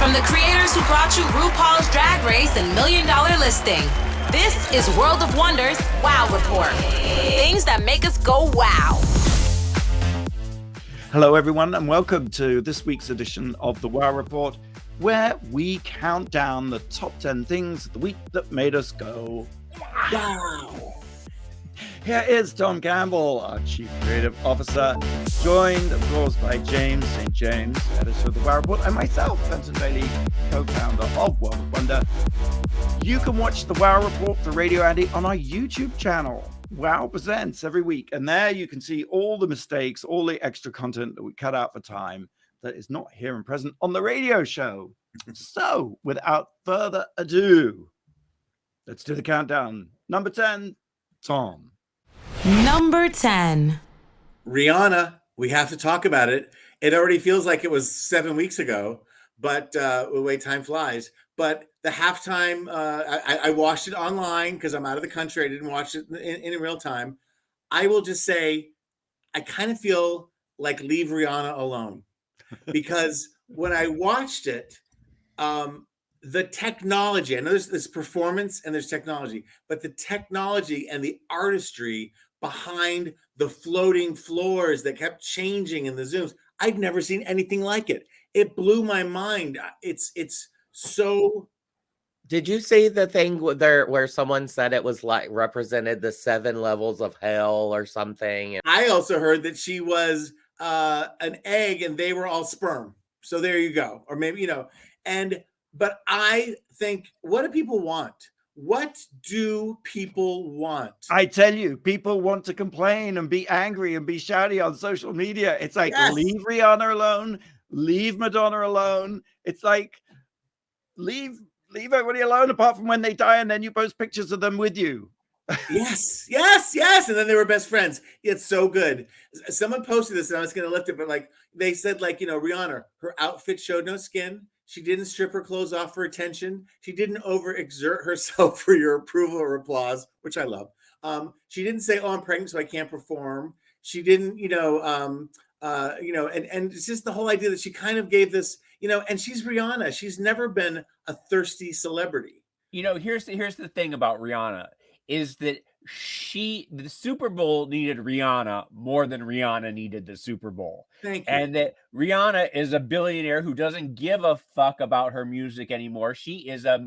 From the creators who brought you RuPaul's Drag Race and $1 Million Listing, this is World of Wonders Wow Report. Things that make us go wow. Hello, everyone, and welcome to this week's edition of the Wow Report, where we count down the top 10 things of the week that made us go wow. Here is Tom Campbell, our Chief Creative Officer, joined, of course, by James St. James, editor of the Wow Report, and myself, Fenton Bailey, co-founder of World of Wonder. You can watch the Wow Report for Radio Andy on our YouTube channel, Wow Presents, every week. And there you can see all the mistakes, all the extra content that we cut out for time that is not here and present on the radio show. So, without further ado, let's do the countdown. Number 10, Tom. Number 10. Rihanna, we have to talk about it. It already feels like it was 7 weeks ago, but the way time flies. But the halftime, I watched it online because I'm out of the country. I didn't watch it in real time. I will just say, I kind of feel like leave Rihanna alone. Because when I watched it, the technology, I know there's performance and there's technology, but the technology and the artistry behind the floating floors that kept changing in the zooms, I'd never seen anything like it. It blew my mind. It's so. Did you see the thing where someone said it was like represented the 7 levels of hell or something? I also heard that she was an egg and they were all sperm. So there you go. Or maybe, but I think, what do people want? What do people want? I tell you, people want to complain and be angry and be shouty on social media. It's like, Yes. Leave Rihanna alone, leave Madonna alone. It's like, leave everybody alone apart from when they die, and then you post pictures of them with you. Yes. And then they were best friends. It's so good. Someone posted this and I was going to lift it, but like they said, Rihanna, her outfit showed no skin. She didn't strip her clothes off for attention. She didn't overexert herself for your approval or applause, which I love. She didn't say, "Oh, I'm pregnant, so I can't perform." She didn't, and it's just the whole idea that she kind of gave this, and she's Rihanna. She's never been a thirsty celebrity. Here's the thing about Rihanna is that the Super Bowl needed Rihanna more than Rihanna needed the Super Bowl. Thank you. And that Rihanna is a billionaire who doesn't give a fuck about her music anymore. She is a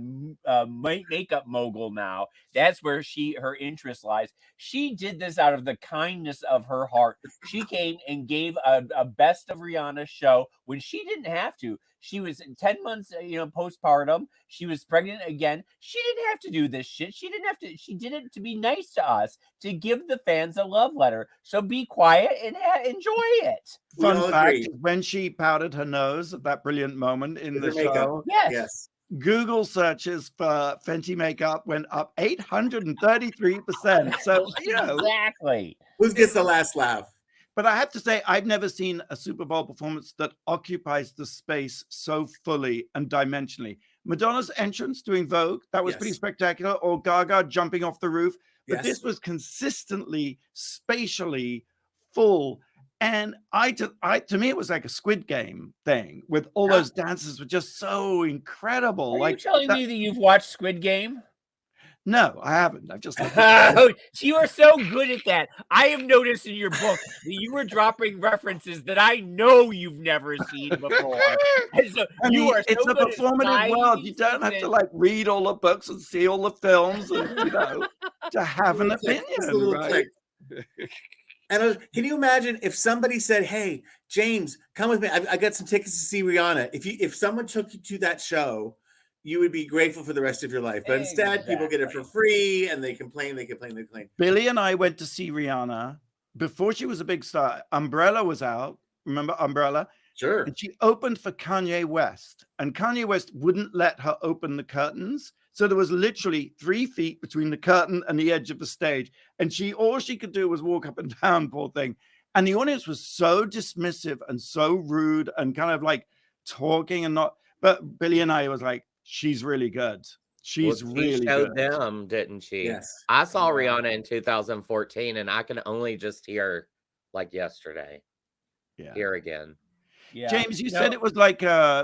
makeup mogul now. That's where her interest lies. She did this out of the kindness of her heart. She came and gave a best of Rihanna show when she didn't have to. She was 10 months, postpartum. She was pregnant again. She didn't have to do this shit. She didn't have to. She did it to be nice to us, to give the fans a love letter. So be quiet and enjoy it. Fun fact, when she powdered her nose at that brilliant moment in the show, yes. Google searches for Fenty makeup went up 833%. So, Exactly. Who gets the last laugh? But I have to say, I've never seen a Super Bowl performance that occupies the space so fully and dimensionally. Madonna's entrance doing Vogue, that was pretty spectacular, or Gaga jumping off the roof. But this was consistently, spatially full. And to me, it was like a Squid Game thing with all those dances were just so incredible. Are you telling me that you've watched Squid Game? No, I haven't. I've just you are so good at that. I have noticed in your book that you were dropping references that I know you've never seen before. And so it's a performative world. You don't have to read all the books and see all the films and to have an opinion, right? And can you imagine if somebody said, "Hey, James, come with me. I got some tickets to see Rihanna." If someone took you to that show, you would be grateful for the rest of your life. But instead, people get it for free and they complain. Billy and I went to see Rihanna before she was a big star. Umbrella was out. Remember Umbrella? Sure. And she opened for Kanye West. And Kanye West wouldn't let her open the curtains. So there was literally 3 feet between the curtain and the edge of the stage. And all she could do was walk up and down, poor thing. And the audience was so dismissive and so rude and kind of talking and not. But Billy and I was like, she's really good. She's really showed good. them, didn't she? Yes. I saw Rihanna in 2014, and I can only just hear yesterday. Yeah. Here again. Yeah. James, you No. said it was like,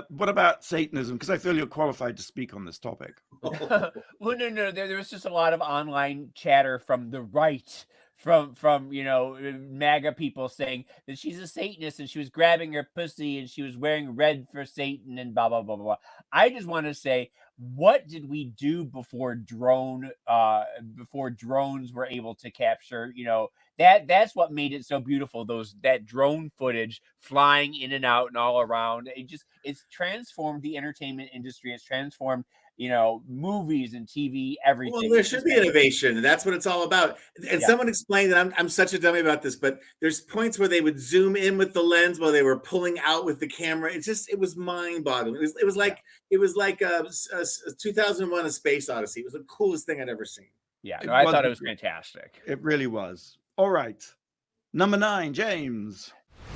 what about Satanism? Because I feel you're qualified to speak on this topic. Well, no. There was just a lot of online chatter from the right, from MAGA people saying that she's a Satanist and she was grabbing her pussy and she was wearing red for Satan and blah blah blah blah. I just want to say, what did we do before drones were able to capture? That's what made it so beautiful. That drone footage flying in and out and all around. It's transformed the entertainment industry. It's transformed movies and TV, everything. Well, there should be innovation, and that's what it's all about. And someone explained that I'm such a dummy about this, but there's points where they would zoom in with the lens while they were pulling out with the camera. It was mind-boggling. It was like 2001: A Space Odyssey. It was the coolest thing I'd ever seen. Yeah, no, I thought it was fantastic. It really was. All right, number 9, James.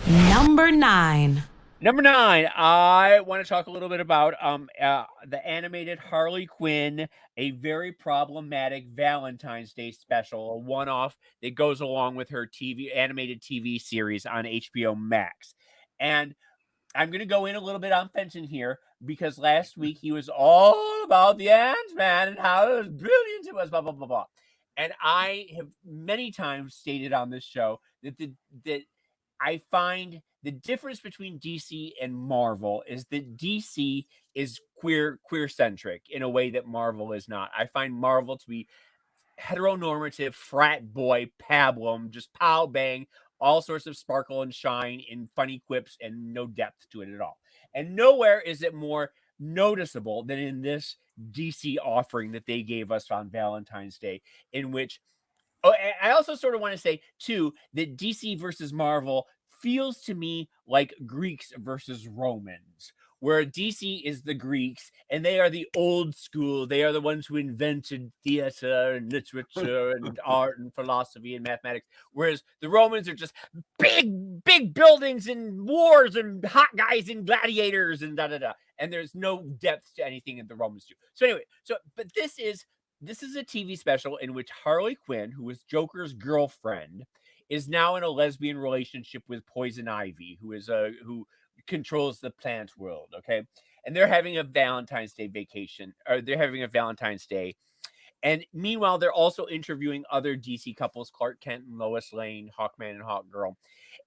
Number 9. Number 9, I want to talk a little bit about the animated Harley Quinn, a very problematic Valentine's Day special, a one-off that goes along with her animated TV series on HBO Max. And I'm going to go in a little bit on Fenton here because last week he was all about the Ant-Man and how it was brilliant it was, blah, blah, blah, blah. And I have many times stated on this show that I find the difference between DC and Marvel is that DC is queer-centric in a way that Marvel is not. I find Marvel to be heteronormative, frat boy, pablum, just pow, bang, all sorts of sparkle and shine in funny quips and no depth to it at all. And nowhere is it more noticeable than in this DC offering that they gave us on Valentine's Day, in which I also sort of want to say, too, that DC versus Marvel feels to me like Greeks versus Romans, where DC is the Greeks and they are the old school. They are the ones who invented theater and literature and art and philosophy and mathematics, whereas the Romans are just big buildings and wars and hot guys and gladiators and da-da-da. And there's no depth to anything that the Romans do. So anyway, but this is a TV special in which Harley Quinn, who is Joker's girlfriend, is now in a lesbian relationship with Poison Ivy, who controls the plant world. Okay, and they're having a Valentine's Day vacation, or they're having a Valentine's Day, and meanwhile they're also interviewing other DC couples: Clark Kent and Lois Lane, Hawkman and Hawkgirl.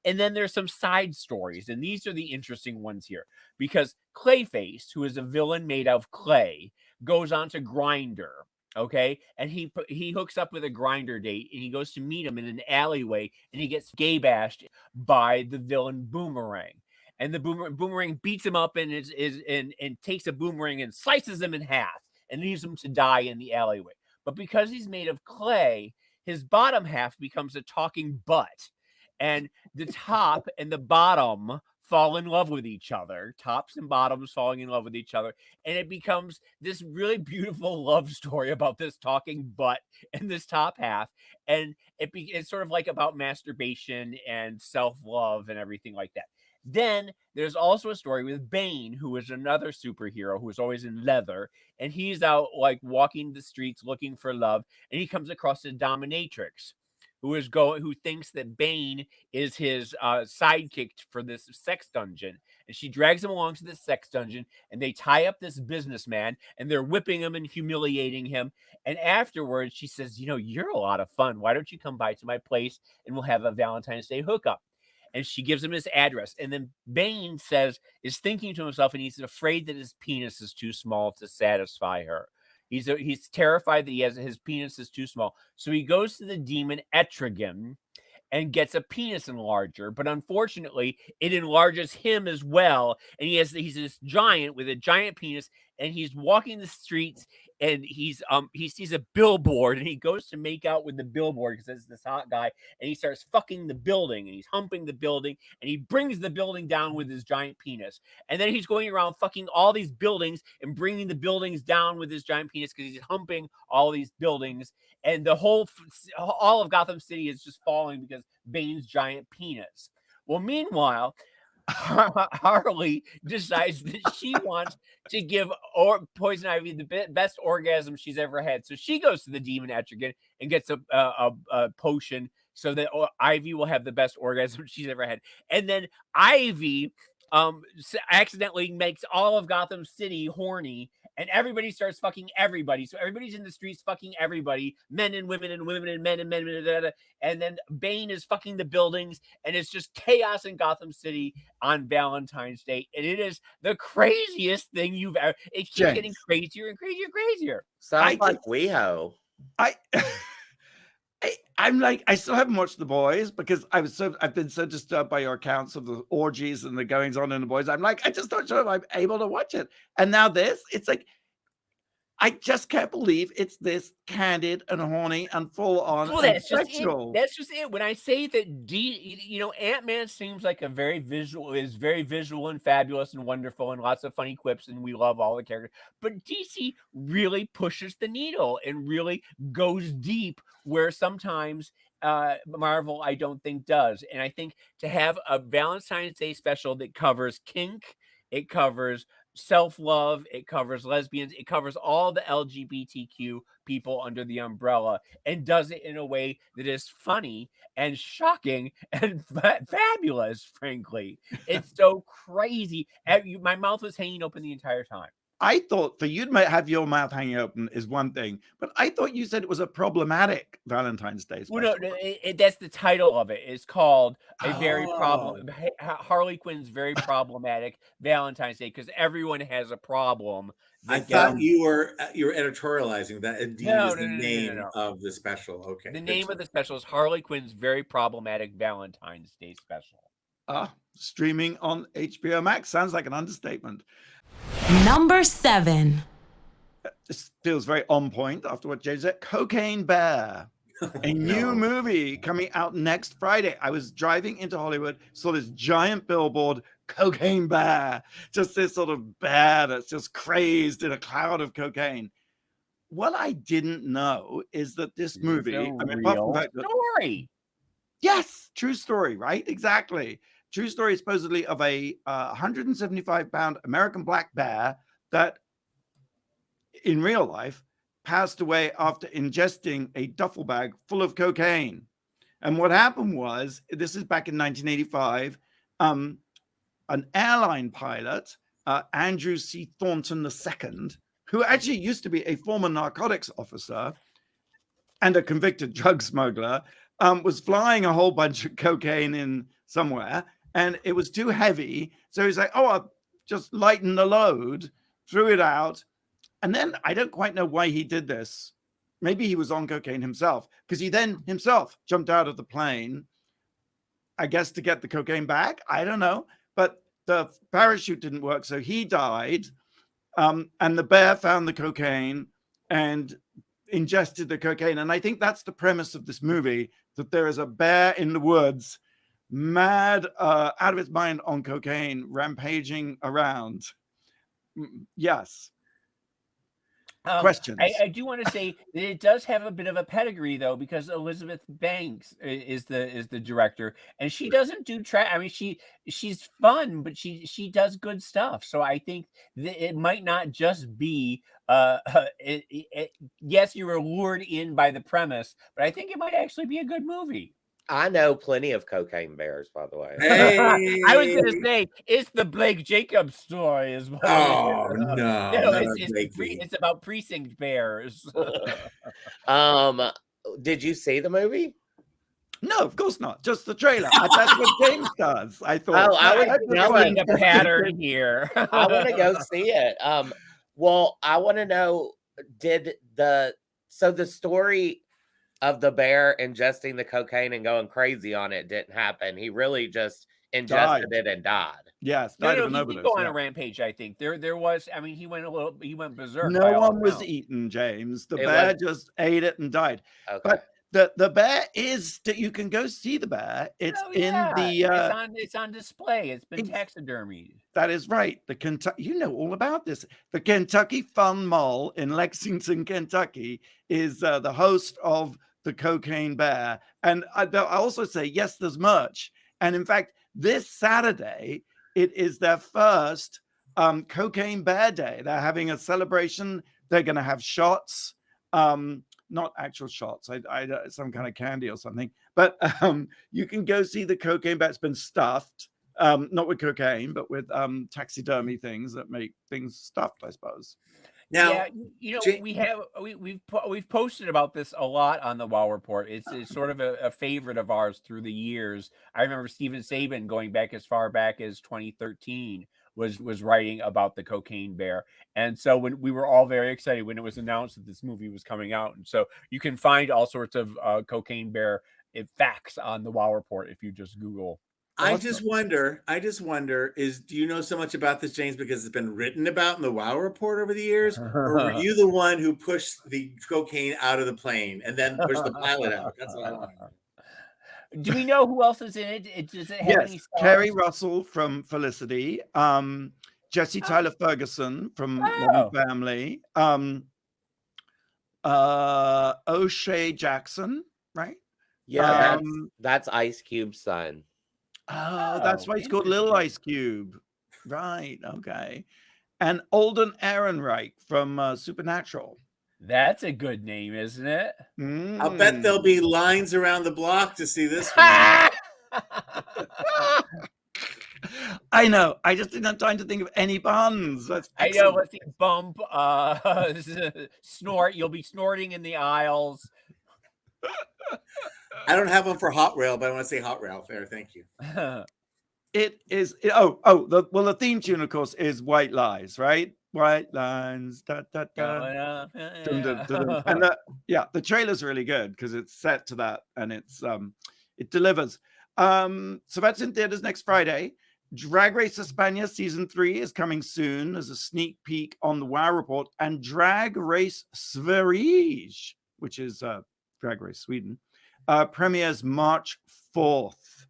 And then there's some side stories, and these are the interesting ones here because Clayface, who is a villain made of clay, goes on to Grindr. Okay, and he hooks up with a Grindr date, and he goes to meet him in an alleyway, and he gets gay bashed by the villain Boomerang, and the Boomerang beats him up and and takes a boomerang and slices him in half and leaves him to die in the alleyway. But because he's made of clay, his bottom half becomes a talking butt, and the top and the bottom fall in love with each other, tops and bottoms falling in love with each other, and it becomes this really beautiful love story about this talking butt and this top half, and it's sort of like about masturbation and self-love and everything like that. Then there's also a story with Bane, who is another superhero who is always in leather, and he's out like walking the streets looking for love, and he comes across a dominatrix who thinks that Bane is his sidekick for this sex dungeon. And she drags him along to this sex dungeon, and they tie up this businessman, and they're whipping him and humiliating him. And afterwards, she says, you're a lot of fun. Why don't you come by to my place, and we'll have a Valentine's Day hookup? And she gives him his address. And then Bane is thinking to himself, and he's afraid that his penis is too small to satisfy her. He's terrified that his penis is too small. So he goes to the demon Etrigan and gets a penis enlarger. But unfortunately, it enlarges him as well. And he's this giant with a giant penis, and he's walking the streets, and he sees a billboard, and he goes to make out with the billboard because it's this hot guy, and he starts fucking the building, and he's humping the building, and he brings the building down with his giant penis. And then he's going around fucking all these buildings and bringing the buildings down with his giant penis because he's humping all these buildings, and all of Gotham City is just falling because Bane's giant penis. Well, meanwhile, Harley decides that she wants to give Poison Ivy the best orgasm she's ever had. So she goes to the demon Etrigan and gets a potion so that Ivy will have the best orgasm she's ever had. And then Ivy accidentally makes all of Gotham City horny, and everybody starts fucking everybody. So everybody's in the streets fucking everybody, men and women and women and men and men, and then Bane is fucking the buildings, and it's just chaos in Gotham City on Valentine's Day, and it is the craziest thing you've ever. It keeps James. getting crazier and crazier and crazier. Sounds like WeHo. I'm like, I still haven't watched The Boys because I've been so disturbed by your accounts of the orgies and the goings on in The Boys. I'm like, I just don't know if I'm able to watch it. And now this, it's like, I just can't believe it's this candid and horny and full on. Well, and that's just it. sexual. That's just it. When I say that Ant-Man seems like is very visual and fabulous and wonderful and lots of funny quips, and we love all the characters. But DC really pushes the needle and really goes deep where sometimes Marvel, I don't think, does. And I think to have a Valentine's Day special that covers kink, it covers self-love, it covers lesbians, it covers all the LGBTQ people under the umbrella, and does it in a way that is funny and shocking and fabulous. Frankly, it's so crazy. My mouth was hanging open the entire time. I thought for you to have your mouth hanging open is one thing, but I thought you said it was a problematic Valentine's Day special. Well, no, that's the title of it. It's called Harley Quinn's very problematic Valentine's Day, because everyone has a problem. I thought you were editorializing that. Indeed, is the name of the special. Okay, the name of the special is Harley Quinn's very problematic Valentine's Day special. Streaming on HBO Max sounds like an understatement. Number 7. This feels very on point after what Jay said. Cocaine Bear, a new movie coming out next Friday. I was driving into Hollywood, saw this giant billboard, Cocaine Bear, just this sort of bear that's just crazed in a cloud of cocaine. What I didn't know is that this movie, story. Yes, true story, right? Exactly. True story, supposedly, of a 175-pound American black bear that, in real life, passed away after ingesting a duffel bag full of cocaine. And what happened was, this is back in 1985, an airline pilot, Andrew C. Thornton II, who actually used to be a former narcotics officer and a convicted drug smuggler, was flying a whole bunch of cocaine in somewhere, and it was too heavy. So he's like, I'll just lighten the load, threw it out. And then I don't quite know why he did this. Maybe he was on cocaine himself, because he then himself jumped out of the plane, I guess, to get the cocaine back. I don't know. But the parachute didn't work, so he died. And the bear found the cocaine and ingested the cocaine. And I think that's the premise of this movie, that there is a bear in the woods, mad, out of its mind on cocaine, rampaging around. Yes. Questions? I do want to say that it does have a bit of a pedigree, though, because Elizabeth Banks is the director, and she doesn't do I mean, she's fun, but she does good stuff. So I think that it might not just be yes, you were lured in by the premise, but I think it might actually be a good movie. I know plenty of cocaine bears, by the way. Hey. I was going to say, it's the Blake Jacobs story as well. It's about precinct bears. Did you see the movie? No, of course not. Just the trailer. That's what James does. I thought. I was noticing a pattern here. I want to go see it. Well, I want to know, the story of the bear ingesting the cocaine and going crazy on it didn't happen. He really just ingested it and died. Yes, he did go on a rampage. I think there was. I mean, he went berserk. No one was eaten, James. The bear just ate it and died. Okay. But the bear is that you can go see the bear. It's it's on display. It's been taxidermied. That is right. The Kentucky, you know all about this. The Kentucky Fun Mall in Lexington, Kentucky, is the host of the Cocaine Bear. And I also say, yes, there's merch. And in fact, this Saturday, it is their first Cocaine Bear Day. They're having a celebration. They're going to have shots, not actual shots, some kind of candy or something. But you can go see the Cocaine Bear. It's been stuffed. Not with cocaine, but with taxidermy things that make things stuffed, I suppose. Now, yeah, you know, we've posted about this a lot on the WoW Report. It's sort of a favorite of ours through the years. I remember Steven Saban going back as far back as 2013 was writing about the cocaine bear, and so when we were all very excited when it was announced that this movie was coming out, and so you can find all sorts of cocaine bear facts on the WoW Report if you just Google. I just wonder, do you know so much about this, James, because it's been written about in the WoW Report over the years? Or were you the one who pushed the cocaine out of the plane and then pushed the pilot out? That's what I want. Do we know who else is in it? Does it have any stars? Kerry Russell from Felicity, Jesse Tyler Ferguson from Modern Family, O'Shea Jackson, right? Yeah, that's Ice Cube's son. Oh, that's why it's called Little Ice Cube. Right, okay. And Alden Ehrenreich from Supernatural. That's a good name, isn't it? I'll bet there'll be lines around the block to see this one. I know. I just didn't have time to think of any puns. That's I know. Let's see. Bump, snort. You'll be snorting in the aisles. I don't have one for Hot Rail, but I want to say Hot Rail there. Thank you. It is. The theme tune, of course, is White Lies, right? White Lines. Da, da, da. Dun, dun, dun, dun. And the trailer's really good because it's set to that and it delivers. So that's in theaters next Friday. Drag Race España season 3 is coming soon as a sneak peek on the WoW Report, and Drag Race Sverige, which is Drag Race Sweden, premieres March 4th,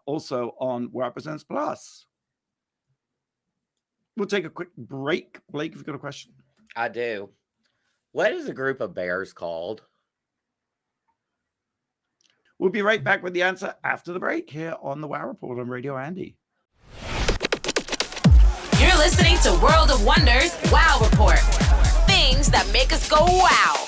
also on WoW Presents Plus. We'll take a quick break. Blake, if you've got a question. I do. What is a group of bears called? We'll be right back with the answer after the break here on the WoW Report on Radio Andy. You're listening to World of Wonders WoW Report. Things that make us go wow.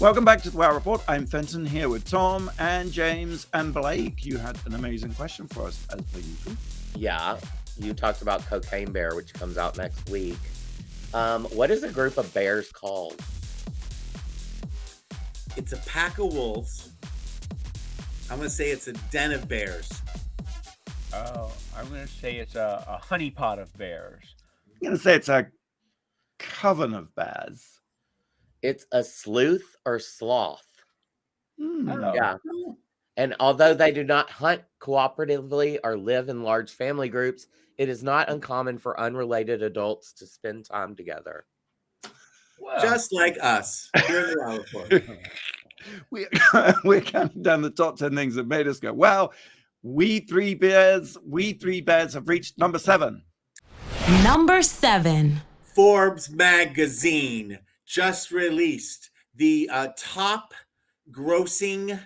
Welcome back to the WoW Report. I'm Fenton here with Tom and James and Blake. You had an amazing question for us, as per usual. Yeah, you talked about Cocaine Bear, which comes out next week. What is a group of bears called? It's a pack of wolves. I'm going to say it's a den of bears. Oh, I'm going to say it's a honeypot of bears. I'm going to say it's a coven of bears. It's a sleuth or sloth. Oh. Yeah. And although they do not hunt cooperatively or live in large family groups, it is not uncommon for unrelated adults to spend time together. Well, just like us. Here in the WoW Report. We're counting down the top 10 things that made us go, wow. We three bears have reached number 7. Number 7. Forbes magazine just released the top grossing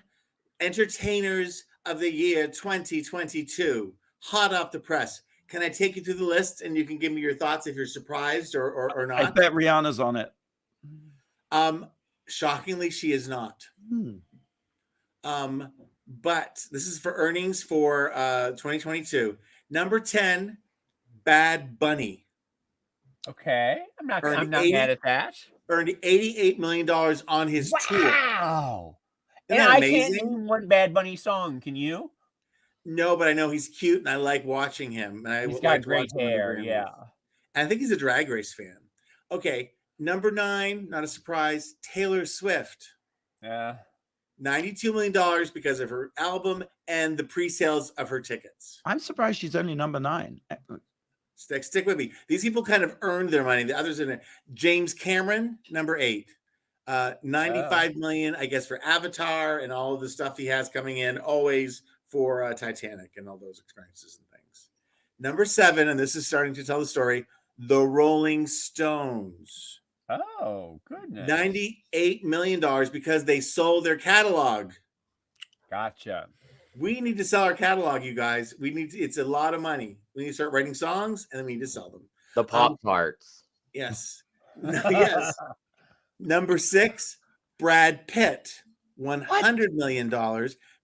entertainers of the year 2022. Hot off the press. Can I take you through the list and you can give me your thoughts if you're surprised or not? I bet Rihanna's on it. Shockingly, she is not. But this is for earnings for 2022. Number 10, Bad Bunny. Okay, I'm not mad at that. Earned $88 million on his tour. Wow. Isn't and that I amazing? can't name one Bad Bunny song. Can you? No, but I know he's cute and I like watching him. And He's got great hair. Yeah. And I think he's a Drag Race fan. Okay, number 9, not a surprise, Taylor Swift. Yeah. $92 million because of her album and the pre-sales of her tickets. I'm surprised she's only number 9. Stick with me. These people kind of earned their money. The others in it. James Cameron, number 8. 95 million, I guess, for Avatar and all of the stuff he has coming in, always for Titanic and all those experiences and things. Number 7, and this is starting to tell the story, The Rolling Stones. Oh, goodness. $98 million because they sold their catalog. Gotcha. We need to sell our catalog, you guys. It's a lot of money. We need to start writing songs and then we need to sell them. The Pop-Tarts. Yes. Yes. Number 6, Brad Pitt. $100 million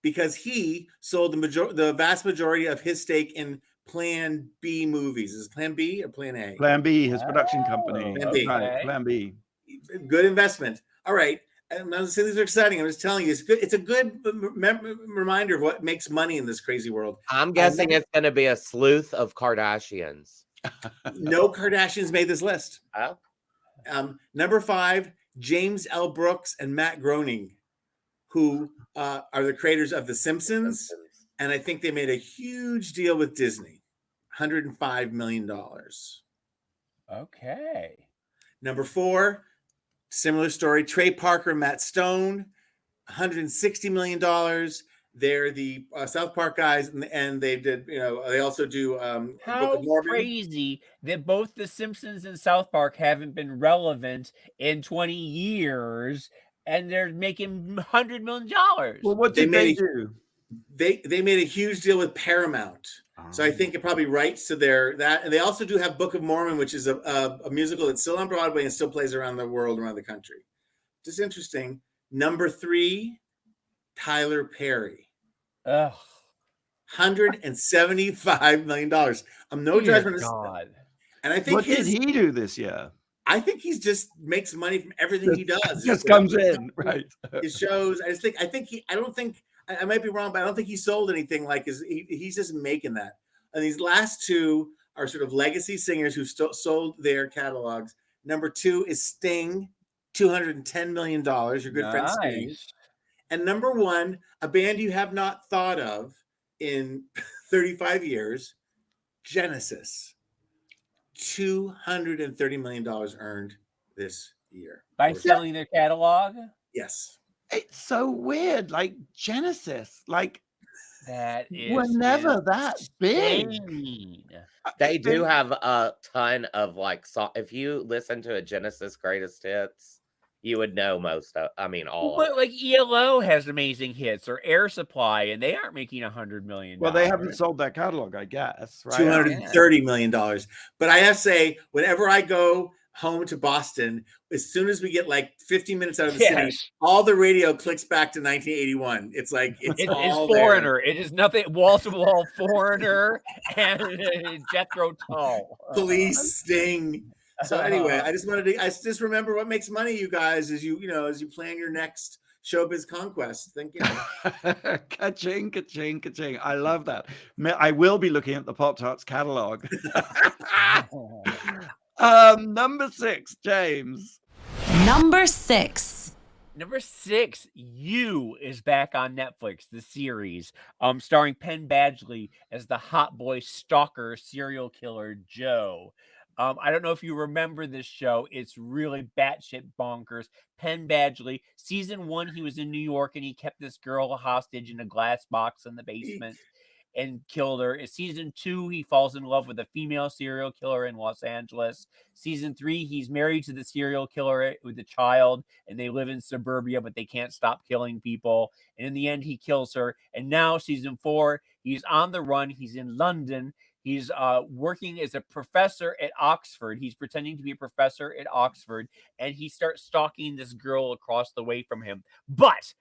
because he sold the vast majority of his stake in Plan B movies. Is it Plan B or Plan A? Plan B, his production company. Plan B. Right, Plan B. Good investment. All right. I'm not saying these are exciting. I'm just telling you, it's good. It's a good reminder of what makes money in this crazy world. I'm guessing it's going to be a sleuth of Kardashians. No Kardashians made this list. Oh. Number 5, James L. Brooks and Matt Groening, who are the creators of The Simpsons. And I think they made a huge deal with Disney. $105 million. Okay. Number 4, similar story, Trey Parker and Matt Stone, $160 million. They're the South Park guys, and they did, they also do How crazy that both The Simpsons and South Park haven't been relevant in 20 years, and they're making $100 million. Well, what did they do? They made a huge deal with Paramount. So I think it probably writes to that. And they also do have Book of Mormon, which is a musical that's still on Broadway and still plays around the world, around the country. Just interesting. Number 3, Tyler Perry. Ugh. $175 million. I'm no judgment. And I think what did he do this year? I think he's just makes money from everything he does. Just comes in, right? His shows. I might be wrong, but I don't think he sold anything like he's just making that. And these last 2 are sort of legacy singers who sold their catalogs. Number 2 is Sting, $210 million. Your good friend Sting. And number 1, a band you have not thought of in 35 years, Genesis. $230 million earned this year. By selling their catalog? Yes. It's so weird. Like Genesis, that we're never that big. They do have a ton of if you listen to a Genesis greatest hits, you would know all. But ELO has amazing hits, or Air Supply, and they aren't making $100 million. Well, they haven't sold that catalog, I guess. Right? $230 million. But I have to say, whenever I go home to Boston, as soon as we get 15 minutes out of the city, all the radio clicks back to 1981. It's all Foreigner. There. It is nothing. Wall to wall Foreigner and Jethro Tull. Police, Sting. So anyway, I just remember what makes money, you guys, as you plan your next showbiz conquest. Thank you. Ka-ching, ka-ching, ka-ching. I love that. I will be looking at the Pop-Tarts catalog. Number 6, James. Number 6. Number 6, You is back on Netflix, the series, starring Penn Badgley as the hot boy stalker serial killer Joe. I don't know if you remember this show. It's really batshit bonkers. Penn Badgley, season 1, he was in New York and he kept this girl hostage in a glass box in the basement and killed her. In season 2, he falls in love with a female serial killer in Los Angeles. Season 3, he's married to the serial killer with a child, and they live in suburbia, but they can't stop killing people. And in the end, he kills her. And now season 4, he's on the run. He's in London. He's working as a professor at Oxford. He's pretending to be a professor at Oxford, and he starts stalking this girl across the way from him. But,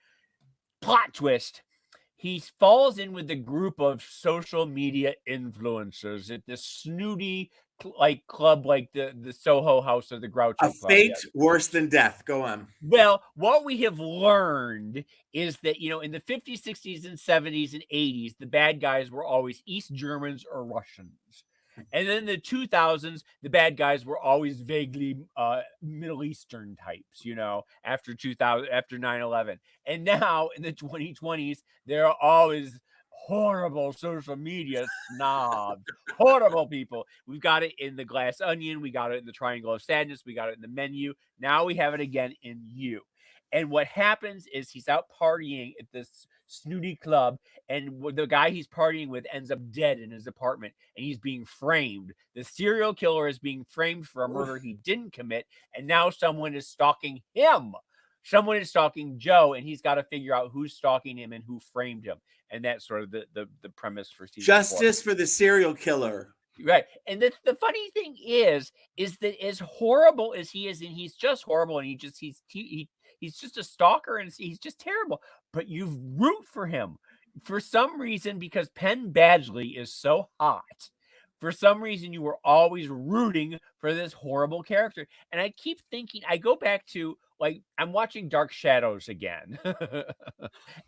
plot twist, he falls in with a group of social media influencers at this snooty club, the Soho House or the Groucho Club. A fate worse than death. Go on. Well, what we have learned is that, in the 50s, 60s, and 70s, and 80s, the bad guys were always East Germans or Russians. And then in the 2000s, the bad guys were always vaguely Middle Eastern types, after 9/11. And now in the 2020s, they're always horrible social media snobs, horrible people. We've got it in The Glass Onion. We got it in The Triangle of Sadness. We got it in The Menu. Now we have it again in You. And what happens is he's out partying at this snooty club, and the guy he's partying with ends up dead in his apartment, and he's being framed. The serial killer is being framed for a murder he didn't commit, and now someone is stalking him. Someone is stalking Joe, and he's got to figure out who's stalking him and who framed him. And that's sort of the premise for season 4. Justice for the serial killer. Right. And the funny thing is that as horrible as he is, and he's just horrible, and he's just a stalker, and he's just terrible. But you root for him for some reason, because Penn Badgley is so hot, for some reason you were always rooting for this horrible character. And I keep thinking, I go back to, like, I'm watching Dark Shadows again.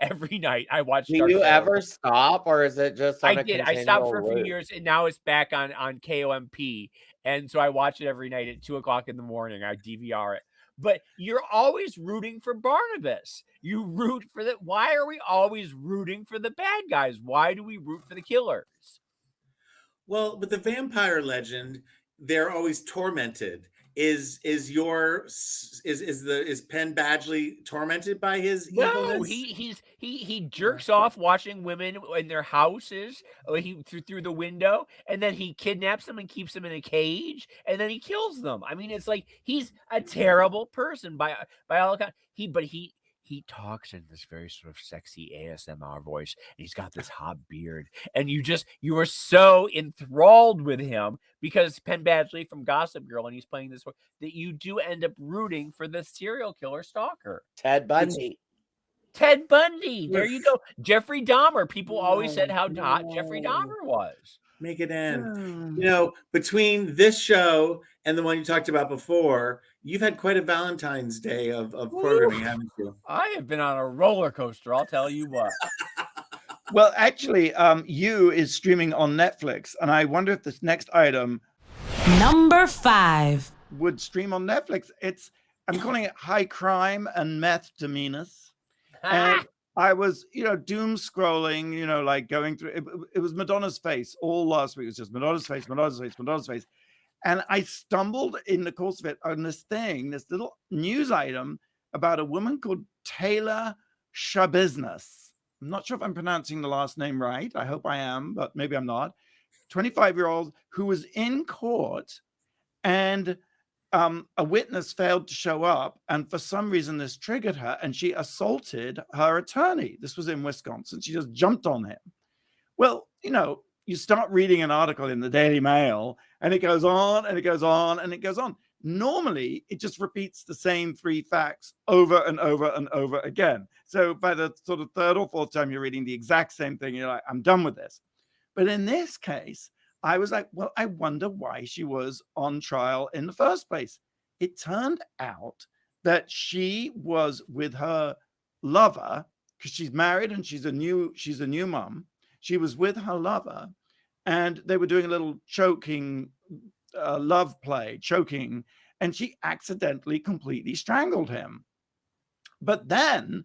Every night I watch Do Dark you Shadows. ever stop, or is it just I on a did. I stopped for a few continual loop? years, and now it's back on KOMP. And so I watch it every night at 2:00 in the morning. I DVR it. But you're always rooting for Barnabas. You root for the. Why are we always rooting for the bad guys? Why do we root for the killers? Well, with the vampire legend, they're always tormented. Is Penn Badgley tormented by his No, evilness? he jerks off watching women in their houses. He through the window, and then he kidnaps them and keeps them in a cage, and then he kills them. I mean, it's like he's a terrible person by all accounts. He talks in this very sort of sexy ASMR voice, and he's got this hot beard, and you are so enthralled with him because Penn Badgley from Gossip Girl, and he's playing this that you do end up rooting for the serial killer stalker. Ted Bundy. Ted Bundy. There you go. Jeffrey Dahmer. People always said how hot Jeffrey Dahmer was. Make it end. You know, between this show and the one you talked about before, you've had quite a Valentine's Day of programming, haven't you? I have been on a roller coaster, I'll tell you what. Well, actually, You is streaming on Netflix, and I wonder if this next item Number 5 would stream on Netflix. I'm calling it High Crime and Methdemeanors. And I was, doom scrolling, like going through it was Madonna's face all last week. It was just Madonna's face, Madonna's face, Madonna's face. And I stumbled in the course of it on this little news item about a woman called Taylor Shabusiness. I'm not sure if I'm pronouncing the last name right. I hope I am, but maybe I'm not. 25-year-old who was in court, and a witness failed to show up, and for some reason this triggered her, and she assaulted her attorney. This was in Wisconsin. She just jumped on him. Well, you start reading an article in the Daily Mail, and it goes on, and it goes on, and it goes on. Normally, it just repeats the same 3 facts over and over and over again. So by the sort of 3rd or 4th time you're reading the exact same thing, you're like, I'm done with this. But in this case, I was like, well, I wonder why she was on trial in the first place. It turned out that she was with her lover, because she's married and she's a new mom. She was with her lover, and they were doing a little choking love play, choking, and she accidentally completely strangled him. But then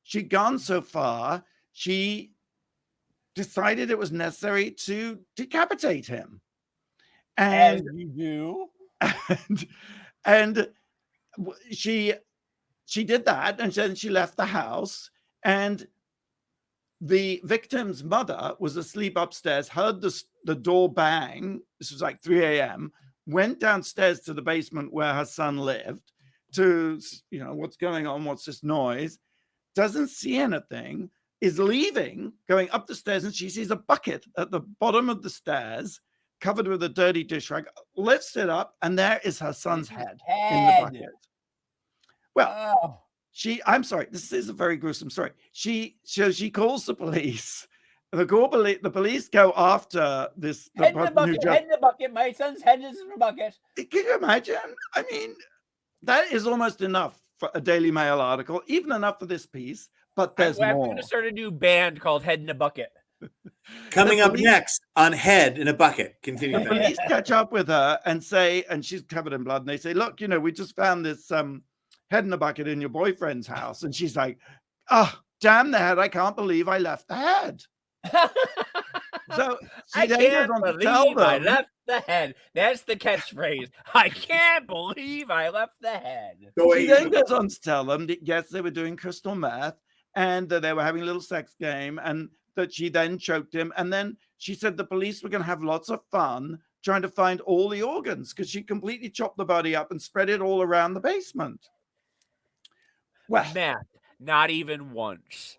she'd gone so far, she decided it was necessary to decapitate him. And as you do. And she did that, and then she left the house, and the victim's mother was asleep upstairs, heard the door bang. This was like 3 a.m., went downstairs to the basement where her son lived to, what's going on? What's this noise? Doesn't see anything, is leaving, going up the stairs, and she sees a bucket at the bottom of the stairs covered with a dirty dish rag, lifts it up, and there is her son's head in the bucket. Well, I'm sorry, this is a very gruesome story. She calls the police. The police go after this. Head in the bucket. My son's head is in the bucket. Can you imagine? I mean, that is almost enough for a Daily Mail article, even enough for this piece, but there's more. I'm going to start a new band called Head in a Bucket. Coming up next on Head in a Bucket. Continue. The police catch up with her and say, and she's covered in blood, and they say, look, we just found this head in a bucket in your boyfriend's house. And she's like, oh, damn the head. I can't believe I left the head. So I can't believe I left the head. That's the catchphrase. I can't believe I left the head. She then goes on to tell them that, yes, they were doing crystal meth, and that they were having a little sex game, and that she then choked him. And then she said the police were going to have lots of fun trying to find all the organs, because she completely chopped the body up and spread it all around the basement. Well, meth, not even once.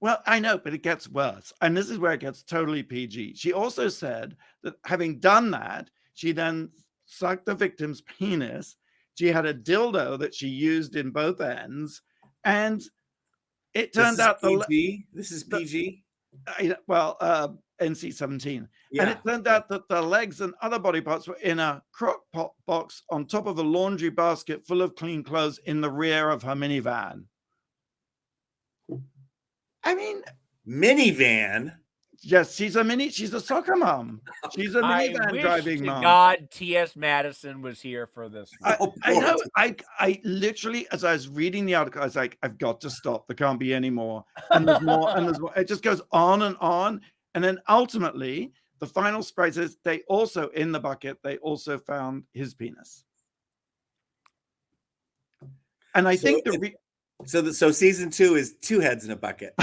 Well, I know, but it gets worse. And this is where it gets totally PG. She also said that having done that, she then sucked the victim's penis. She had a dildo that she used in both ends. And it turned out PG. This is PG. NC-17. Yeah. And it turned out that the legs and other body parts were in a crock pot box on top of a laundry basket full of clean clothes in the rear of her minivan. I mean, minivan. yes, she's a soccer mom. She's a minivan driving mom. God, T.S. Madison was here for this. I know. I literally, as I was reading the article, I was like, I've got to stop. There can't be any more. And there's more, and there's more. It just goes on. And then ultimately, the final surprise is they also, in the bucket, they also found his penis. And I think so season 2 is 2 heads in a bucket.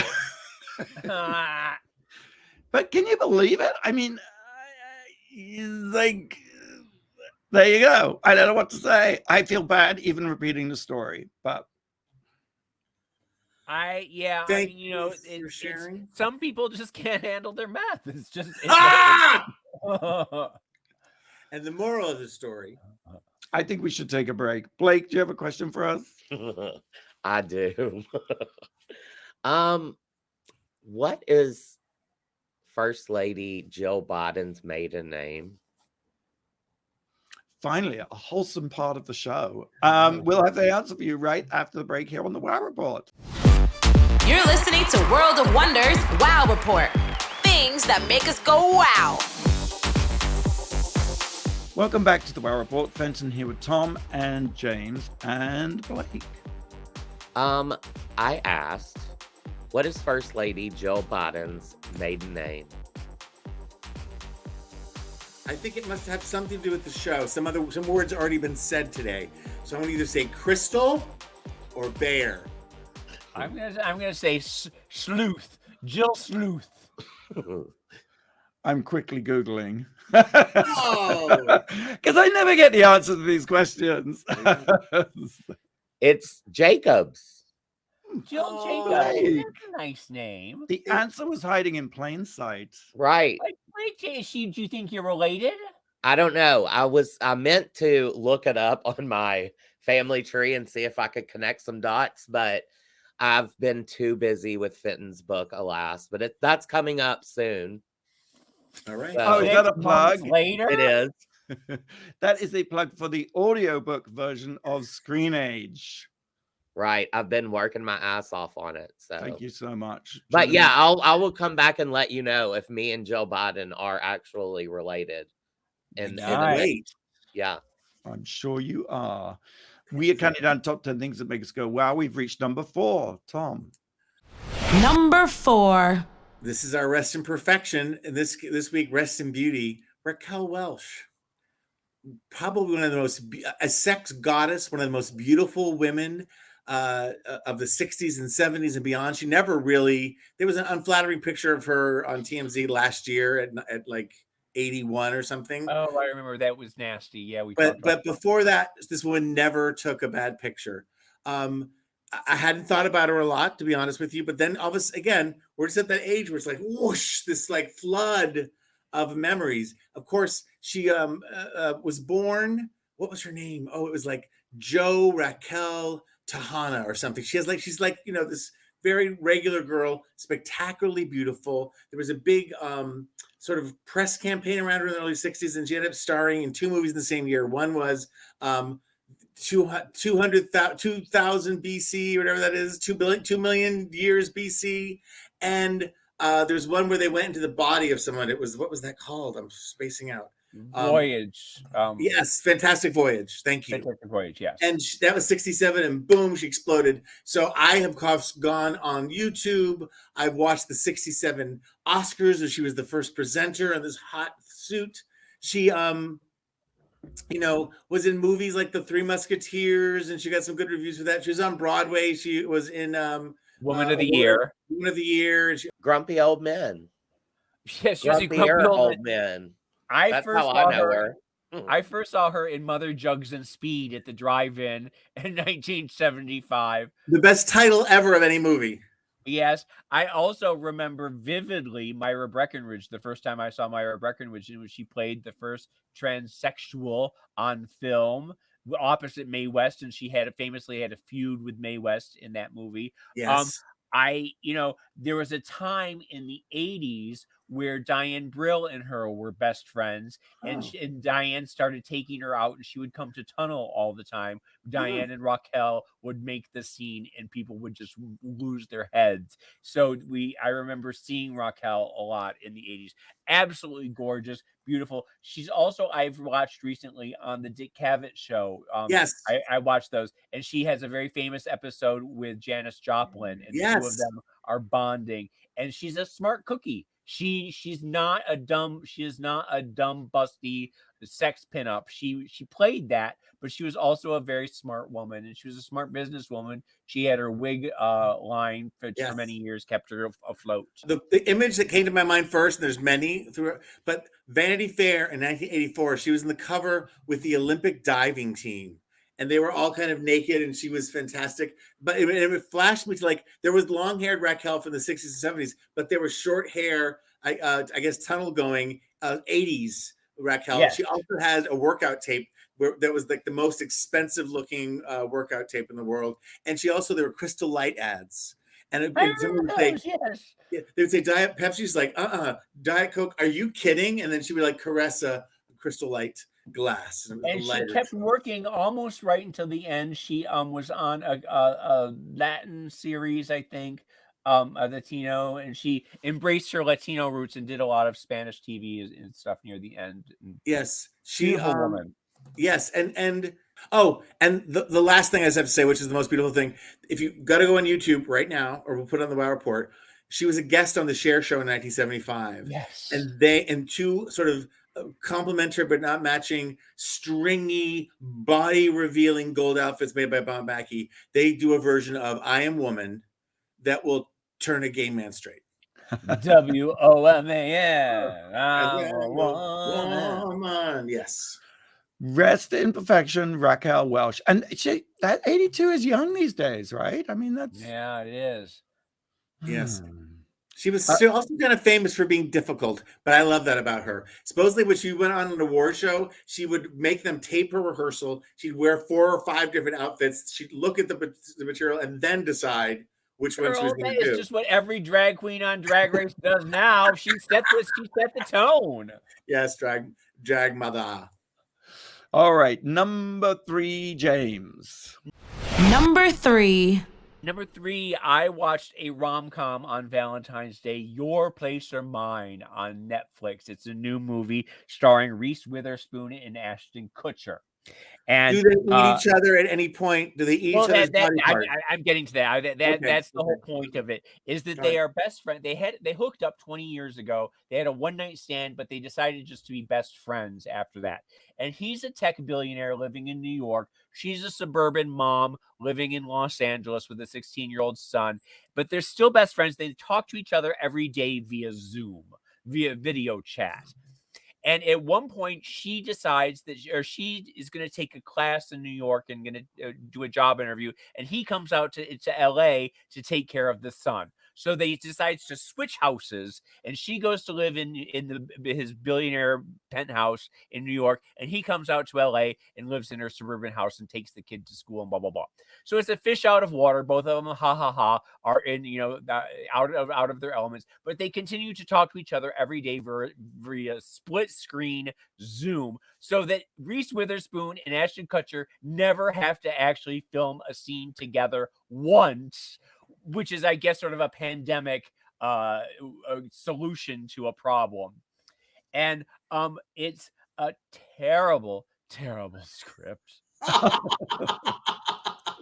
But can you believe it? I mean, like, there you go. I don't know what to say. I feel bad even repeating the story, but it's sharing. Some people just can't handle their meth. It's just And the moral of the story, I think we should take a break. Blake, do you have a question for us? I do. What is First Lady Jill Biden's maiden name? Finally, a wholesome part of the show. We'll have the answer for you right after the break here on the Wow Report. You're listening to World of Wonders Wow Report. Things that make us go wow. Welcome back to the Wow Report. Fenton here with Tom and James and Blake. I asked, what is First Lady Jill Biden's maiden name? I think it must have something to do with the show. Some words already been said today. So I'm gonna either say crystal or bear. I'm gonna say sleuth. Jill Sleuth. I'm quickly Googling. Oh, because I never get the answer to these questions. It's Jacobs. Jill Jacobs. right. That's a nice name. The answer was hiding in plain sight. Right. Wait, do you think you're related? I don't know. I meant to look it up on my family tree and see if I could connect some dots, but I've been too busy with Fenton's book, alas. But that's coming up soon. all right. Oh, is that a plug? Later? It is. That is a plug for the audiobook version of Screen Age. Right. I've been working my ass off on it. So Thank you so much. But yeah, I will come back and let you know if me and Joe Biden are actually related. Great. Yeah. I'm sure you are. We are counting down top 10 things that make us go, wow. We've reached number 4. Tom. Number 4. This is our Rest in Perfection. And this week, Rest in Beauty, Raquel Welch. Probably one of the most, a sex goddess, one of the most beautiful women of the 60s and 70s and beyond. She never really, there was an unflattering picture of her on TMZ last year at like 81 or something. Oh, I remember that was nasty. Yeah, but before that, this woman never took a bad picture. I hadn't thought about her a lot, to be honest with you. But then all of a sudden, again, we're just at that age where it's like whoosh, this like flood of memories. Of course, she was born. What was her name? Oh, it was like Joe Raquel Tahana or something. She's like this very regular girl, spectacularly beautiful. There was a big sort of press campaign around her in the early 60s, and she ended up starring in 2 movies in the same year. One was 2000 BC or whatever that is, 2 million years BC, and there's one where they went into the body of someone. It was, what was that called? I'm spacing out. Voyage. Yes, Fantastic Voyage. Thank you. Fantastic Voyage, yes. And that was 67, and boom, she exploded. So I have gone on YouTube. I've watched the 67 Oscars, where she was the first presenter in this hot suit. She, was in movies like The Three Musketeers, and she got some good reviews for that. She was on Broadway. She was in Woman of the Year. Woman of the Year. And Grumpy Old Men. Yes, she was a grumpy old men. I first saw her in Mother Jugs and Speed at the drive-in in 1975. The best title ever of any movie. Yes. I also remember vividly Myra Breckinridge. The first time I saw Myra Breckinridge, she played the first transsexual on film opposite Mae West, and she famously had a feud with Mae West in that movie. Yes. there was a time in the 80s where Diane Brill and her were best friends, and, and Diane started taking her out, and she would come to Tunnel all the time. Diane and Raquel would make the scene, and people would just lose their heads. So I remember seeing Raquel a lot in the 80s. Absolutely gorgeous, beautiful. She's also, I've watched recently on the Dick Cavett show. Yes. I watched those, and she has a very famous episode with Janis Joplin, and the two of them are bonding. And she's a smart cookie. She's not a dumb busty sex pinup. She played that, but she was also a very smart woman, and she was a smart businesswoman. She had her wig line for many years, kept her afloat. The image that came to my mind first, and there's many through, but Vanity Fair in 1984, she was in the cover with the Olympic diving team. And they were all kind of naked, and she was fantastic. But it flashed me to, like, there was long-haired Raquel from the 60s and 70s, but there was short hair, I guess, tunnel going 80s Raquel. Yes. She also had a workout tape that was like the most expensive looking workout tape in the world. And there were Crystal Light ads. And someone would say, they would say Diet Pepsi's like, Diet Coke, are you kidding? And then she would like caress a Crystal Light glass, and she kept working almost right until the end. She was on a Latin series, I think, a Latino, and she embraced her Latino roots and did a lot of Spanish TV and stuff near the end. Yes, beautiful woman. Yes, and the last thing I just have to say, which is the most beautiful thing, if you got to go on YouTube right now, or we'll put it on the Wow Report. She was a guest on the Cher Show in 1975. Yes, and two sort of complementary but not matching stringy body revealing gold outfits made by Bon Backy. They do a version of I Am Woman that will turn a gay man straight. WOMAN. I'm a woman. Yes. Rest in perfection, Raquel Welch. And that 82 is young these days, right? I mean, that's it is. Yes. She was also kind of famous for being difficult, but I love that about her. Supposedly, when she went on an award show, she would make them tape her rehearsal. She'd wear 4 or 5 different outfits. She'd look at the material and then decide which one she was going to do. It's just what every drag queen on Drag Race does now. She set the tone. Yes, drag mother. All right, number 3, James. Number 3. Number 3, I watched a rom-com on Valentine's Day, Your Place or Mine, on Netflix. It's a new movie starring Reese Witherspoon and Ashton Kutcher. And do they eat each other at any point? Do they eat each other's body parts? I'm getting to that. That's the whole point of it, is that they are best friends. They hooked up 20 years ago. They had a one-night stand, but they decided just to be best friends after that. And he's a tech billionaire living in New York. She's a suburban mom living in Los Angeles with a 16-year-old son. But they're still best friends. They talk to each other every day via Zoom, via video chat. And at one point, she decides that she is going to take a class in New York and going to do a job interview. And he comes out to LA to take care of the son. So they decides to switch houses, and she goes to live in his billionaire penthouse in New York, and he comes out to LA and lives in her suburban house and takes the kid to school and blah blah blah. So it's a fish out of water. Both of them, are in out of their elements, but they continue to talk to each other every day via split screen Zoom, so that Reese Witherspoon and Ashton Kutcher never have to actually film a scene together once, which is, I guess, sort of a pandemic solution to a problem. And it's a terrible, terrible script.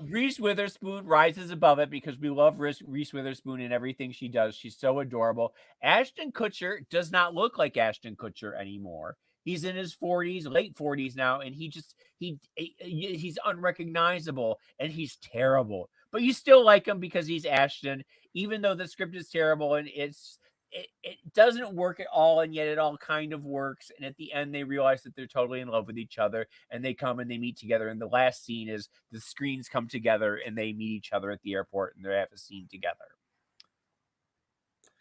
Reese Witherspoon rises above it because we love Reese Witherspoon and everything she does. She's so adorable. Ashton Kutcher does not look like Ashton Kutcher anymore. He's in his 40s, late 40s now, and he's unrecognizable, and he's terrible. But you still like him because he's Ashton, even though the script is terrible and it doesn't work at all, and yet it all kind of works. And at the end, they realize that they're totally in love with each other, and they come and they meet together. And the last scene is the screens come together and they meet each other at the airport and they have a scene together.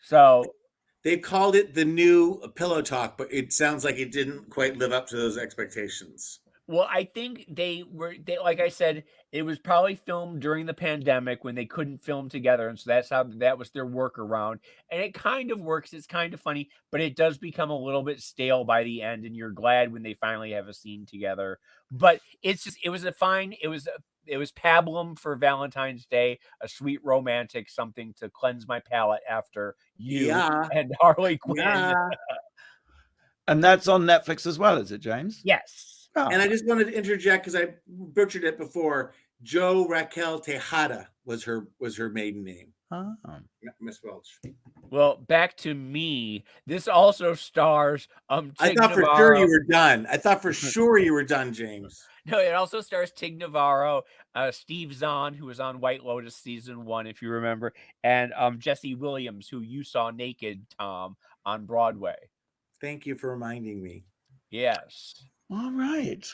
So they called it the new Pillow Talk, but it sounds like it didn't quite live up to those expectations. Well, I think they like I said, it was probably filmed during the pandemic when they couldn't film together, and so that was their workaround. And it kind of works. It's kind of funny, but it does become a little bit stale by the end, and you're glad when they finally have a scene together. But it was pablum for Valentine's Day, a sweet romantic something to cleanse my palate after you Yeah. and Harley Quinn. Yeah. And that's on Netflix as well, is it, James? Yes. Oh. And I just wanted to interject because I butchered it before. Jo Raquel Tejada was her maiden name. Oh. Miss Welch. Well, back to me. This also stars I Tig thought for Navarro. sure you were done. I thought for sure you were done, James. No, it also stars Tig Navarro, Steve Zahn, who was on White Lotus season 1, if you remember, and Jesse Williams, who you saw naked, Tom, on Broadway. Thank you for reminding me. Yes. All right.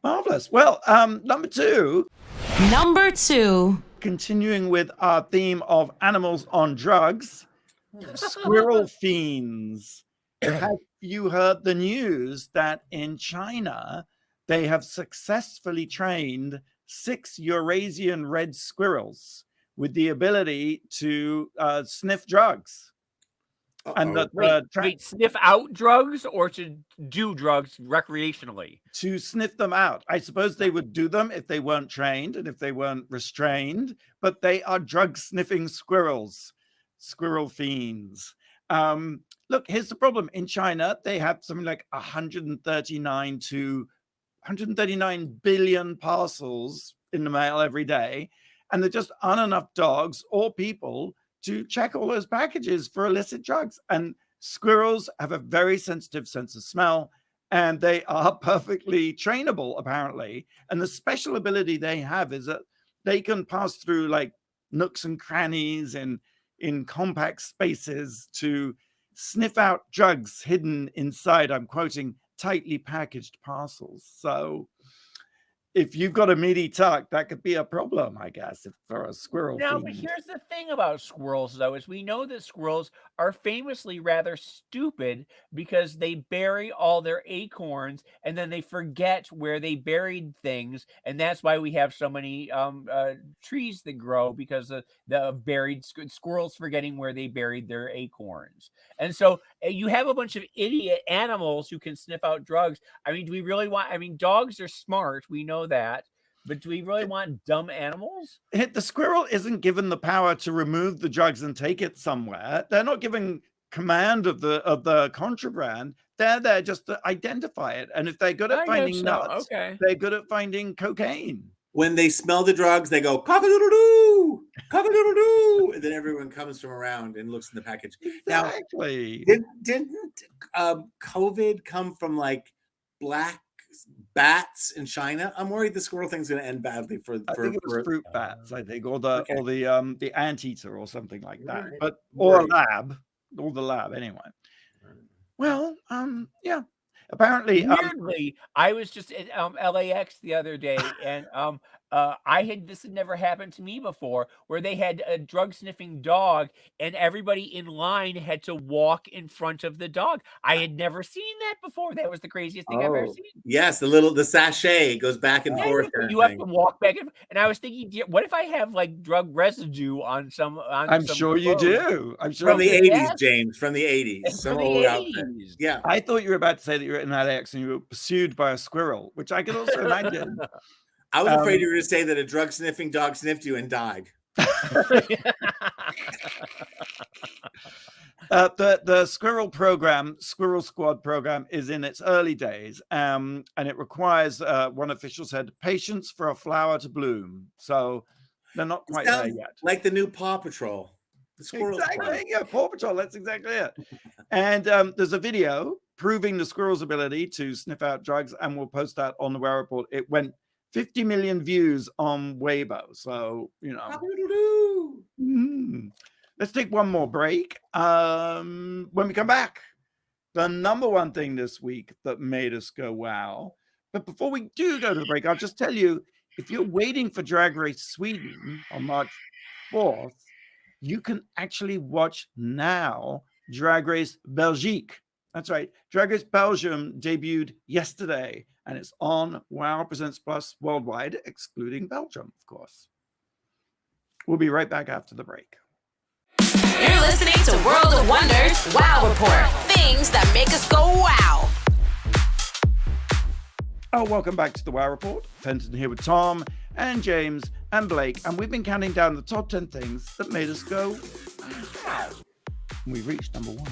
Marvelous. Well, number 2. Number 2. Continuing with our theme of animals on drugs, Squirrel Fiends. Have you heard the news that in China, they have successfully trained 6 Eurasian red squirrels with the ability to sniff drugs? And wait, sniff out drugs or to do drugs recreationally? To sniff them out. I suppose they would do them if they weren't trained and if they weren't restrained, but they are drug sniffing squirrels, Squirrel Fiends. Look, here's the problem. In China, they have something like 139 billion parcels in the mail every day, and there just aren't enough dogs or people to check all those packages for illicit drugs. And squirrels have a very sensitive sense of smell, and they are perfectly trainable, apparently. And the special ability they have is that they can pass through like nooks and crannies and in compact spaces to sniff out drugs hidden inside, I'm quoting, tightly packaged parcels. So if you've got a meaty tuck, that could be a problem, I guess, for a squirrel. Now, fiend. but here's the thing about squirrels, though, is we know that squirrels are famously rather stupid because they bury all their acorns and then they forget where they buried things, and that's why we have so many trees that grow, because of the buried squirrels forgetting where they buried their acorns. And so you have a bunch of idiot animals who can sniff out drugs. I mean, do we really want? I mean, dogs are smart, we know that. But do we really want dumb animals? The squirrel isn't given the power to remove the drugs and take it somewhere. They're not given command of the contraband. They're there just to identify it. And if they're good at finding nuts, they're good at finding cocaine. When they smell the drugs, they go cock-a-doodle-doo, cock-a-doodle-doo, and then everyone comes from around and looks in the package. Exactly. Now, didn't COVID come from like black bats in China? I'm worried the squirrel thing's going to end badly for. I think it was fruit bats. I think, or the anteater or something like that. Right. But or a lab, or the lab anyway. Well, yeah. Apparently, weirdly, I was just at LAX the other day, and this had never happened to me before, where they had a drug sniffing dog, and everybody in line had to walk in front of the dog. I had never seen that before. That was the craziest thing I've ever seen. Yes, the sachet goes back and forth. You have to walk back, and I was thinking, what if I have like drug residue on some? I'm sure you do. I'm sure from the 80s, James. From the 80s. From the 80s. Yeah. I thought you were about to say that you were in LAX and you were pursued by a squirrel, which I could also imagine. I was afraid you were going to say that a drug sniffing dog sniffed you and died. The Squirrel Squad program is in its early days, and it requires, one official said, patience for a flower to bloom. So they're not quite there yet. Like the new Paw Patrol. The Squirrel Squad. Yeah, Paw Patrol, that's exactly it. And there's a video proving the squirrel's ability to sniff out drugs, and we'll post that on the Wow Report. It went 50 million views on Weibo. So, let's take one more break. When we come back, the number one thing this week that made us go wow. But before we do go to the break, I'll just tell you, if you're waiting for Drag Race Sweden on March 4th, you can actually watch now Drag Race Belgique That's right. Drag Race Belgium debuted yesterday, and it's on WoW Presents Plus worldwide, excluding Belgium, of course. We'll be right back after the break. You're listening to World of Wonders Wow Report. Things that make us go wow. Oh, welcome back to the WoW Report. Fenton here with Tom and James and Blake, and we've been counting down the top 10 things that made us go wow. We've reached number 1.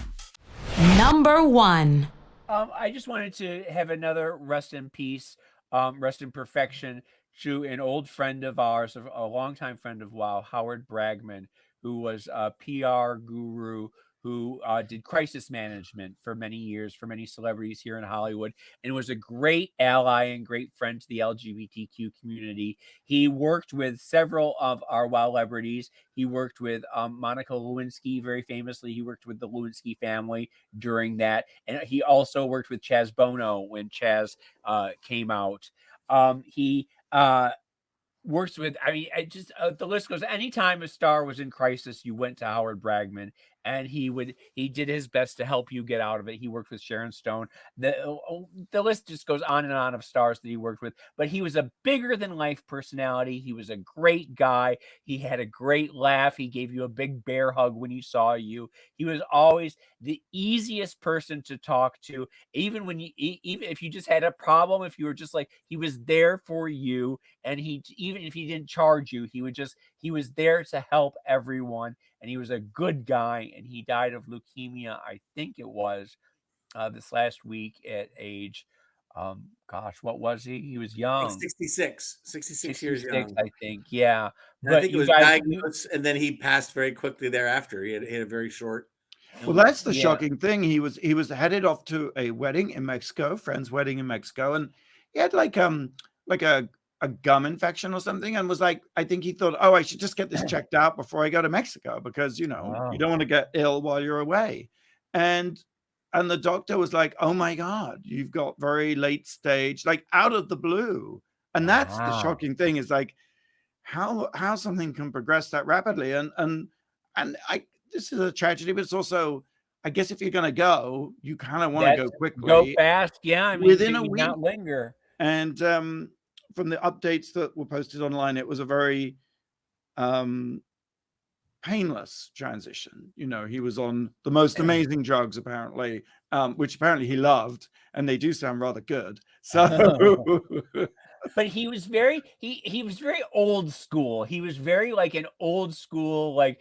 Number 1. I just wanted to have another rest in peace, rest in perfection to an old friend of ours, a longtime friend of WoW, Howard Bragman, who was a PR guru who did crisis management for many years for many celebrities here in Hollywood, and was a great ally and great friend to the LGBTQ community. He worked with several of our WoW celebrities. He worked with Monica Lewinsky, very famously. He worked with the Lewinsky family during that, and he also worked with Chaz Bono when Chaz came out. He works with, I mean, the list goes. Anytime a star was in crisis, you went to Howard Bragman, and he did his best to help you get out of it. He worked with Sharon Stone. The list just goes on and on of stars that he worked with, but he was a bigger than life personality. He was a great guy. He had a great laugh. He gave you a big bear hug when he saw you. He was always the easiest person to talk to, even when even if you just had a problem, if you were just like, he was there for you. And even if he didn't charge you, he was there to help everyone. And he was a good guy, and he died of leukemia, I think it was, this last week at age, what was he? He was young. 66 years young. I think, yeah. But I think it was diagnosed, and then he passed very quickly thereafter. He had a very short. Well, that's the shocking thing. He was headed off to a wedding in Mexico, friend's wedding in Mexico, and he had like a gum infection or something, and was like, I think he thought, oh, I should just get this checked out before I go to Mexico, because you don't want to get ill while you're away. And the doctor was like, oh my God, you've got very late stage, like out of the blue. And that's the shocking thing, is like how something can progress that rapidly. And this is a tragedy, but it's also, I guess, if you're going to go, you kind of want to go quickly, go fast. Yeah. I mean, within a week, not linger. And, from the updates that were posted online, it was a very painless transition. You know, he was on the most amazing drugs, apparently, which apparently he loved, and they do sound rather good. So, but he was very he was very old school. He was very like an old school, like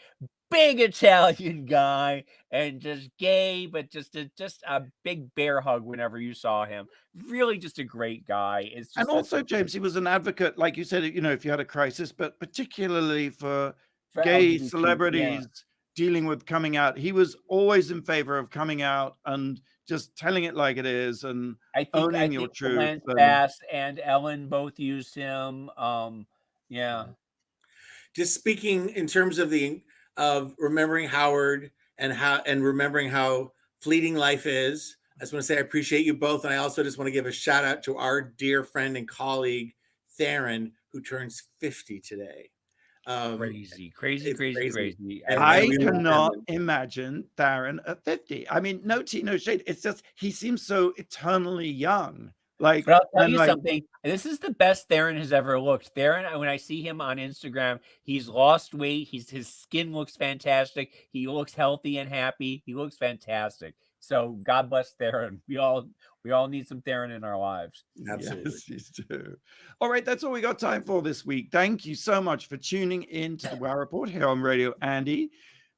big Italian guy, and just gay, but just a big bear hug whenever you saw him. Really just a great guy. And also, James, he was an advocate, like you said, you know, if you had a crisis, but particularly for gay LGBT, celebrities dealing with coming out. He was always in favor of coming out and just telling it like it is, and owning your truth. Bass and Ellen both used him. Just speaking in terms of remembering Howard and remembering how fleeting life is, I just want to say I appreciate you both, and I also just want to give a shout out to our dear friend and colleague Theron, who turns 50 today. Crazy. I cannot imagine Theron at 50. I mean, no tea, no shade. It's just he seems so eternally young. Like, but I'll tell you something. This is the best Theron has ever looked. Theron, when I see him on Instagram, he's lost weight. His skin looks fantastic. He looks healthy and happy. He looks fantastic. So God bless Theron. We all need some Theron in our lives. Absolutely. Yes, you do. All right, that's all we got time for this week. Thank you so much for tuning in to the WoW Report here on Radio Andy.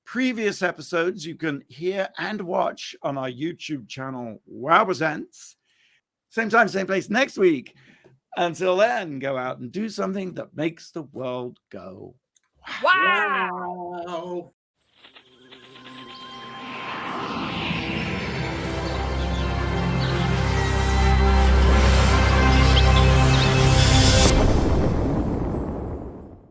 Previous episodes you can hear and watch on our YouTube channel, WoW Presents. Same time, same place next week. Until then, go out and do something that makes the world go wow.